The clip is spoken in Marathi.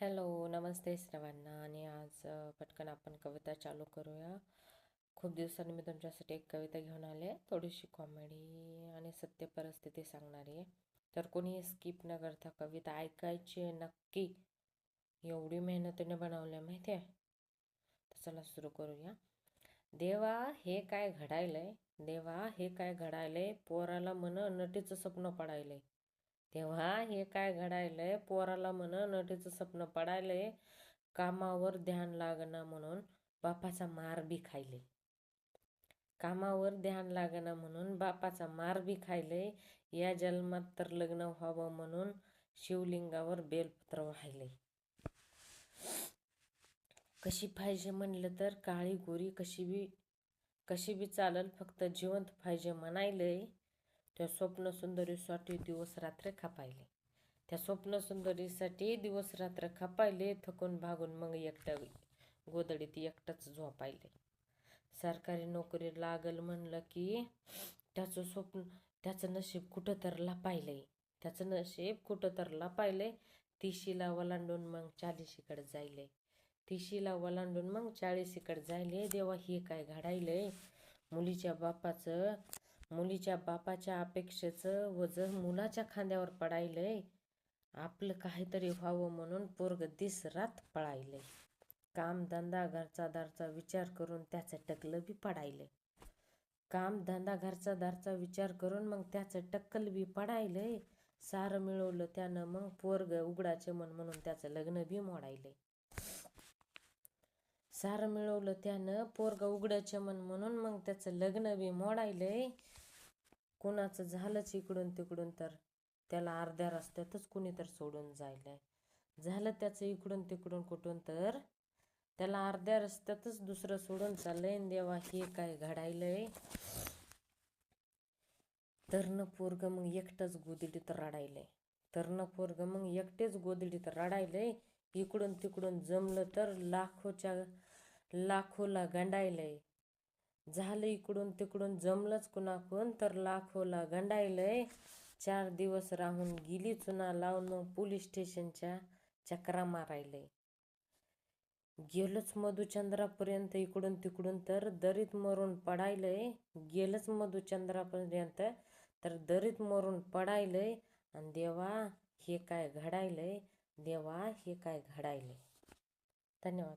हॅलो, नमस्ते सर्वांना. आणि आज पटकन आपण कविता चालू करूया. खूप दिवसांनी मी तुमच्यासाठी एक कविता घेऊन आले, थोडीशी कॉमेडी आणि सत्य परिस्थिती सांगणारी आहे. तर कोणी स्किप न करता कविता ऐकायची आहे नक्की. एवढी मेहनतीने बनवल्या माहिती आहे. तर चला सुरू करूया. देवा हे काय घडायलंय, देवा हे काय घडायलंय, पोराला म्हण नटीचं स्वप्न पडायलंय. तेव्हा हे काय घडायलंय, पोराला म्हण नटीचं स्वप्न पडायलंय. कामावर ध्यान लागना म्हणून बापाचा मार बी खायले. कामावर ध्यान लागना म्हणून बापाचा मार बी खायले. या जन्मात तर लग्न व्हावं म्हणून शिवलिंगावर बेलपत्र वाहिले. कशी पाहिजे म्हणलं तर काळी गोरी कशी बी चालल, फक्त जिवंत पाहिजे म्हणायलंय. त्या स्वप्न सुंदरीसाठी दिवस रात्र खपायले. त्या स्वप्न सुंदरीसाठी दिवस रात्र खपायले. थकून भागून मग एकटं गोदडीत एकटंच झोपायले. सरकारी नोकरी लागल म्हणलं की त्याचं नशीब कुठं तर लपायलंय. त्याचं नशीब कुठं तर लपायलंय. 30शीला वलांडून मग 40शीकडे जायले. 30शीला वलांडून मग 40शीकडे जायले. देवा हे काय घडायलंय. मुलीच्या बापाच्या अपेक्षेचं वजन मुलाच्या खांद्यावर पडायलंय. आपलं काहीतरी व्हावं म्हणून पोरग दिस रात पळायलंय. काम धंदा घरचा दारचा विचार करून त्याचं टकलं बी पडायलंय. काम धंदा घरचा दारचा विचार करून मग त्याचं टक्कल बी पडायलंय. सारं मिळवलं त्यानं मग पोरग उघडाचे मन म्हणून त्याचं लग्न बी मोडायलंय. सारं मिळवलं त्यानं पोरग उघडाचे मन म्हणून मग त्याचं लग्न बी मोडायलंय. कुणाचं झालंच इकडून तिकडून तर त्याला अर्ध्या रस्त्यातच कुणी तर सोडून जायलंय. झालं त्याचं इकडून तिकडून कुठून तर त्याला अर्ध्या रस्त्यातच दुसरं सोडून चाललंय. देवा हे काय घडायलंय. तरुण पोरग मग एकटंच गोदडीत रडायलंय. तरुण पोरग मग एकटेच गोदडीत रडायलंय. इकडून तिकडून जमलं तर लाखोला गंडायलंय. झालं इकडून तिकडून जमलंच कुणाकून तर लाखोला गंडायलंय. 4 दिवस राहून गेली चुना लावून मग पोलीस स्टेशनच्या चक्रा मारायलंय. गेलंच मधुचंद्रापर्यंत इकडून तिकडून तर दरीत मरून पडायलंय. गेलंच मधुचंद्रापर्यंत तर दरीत मरून पडायलंय. आणि देवा हे काय घडायलंय. देवा हे काय घडायलंय. धन्यवाद.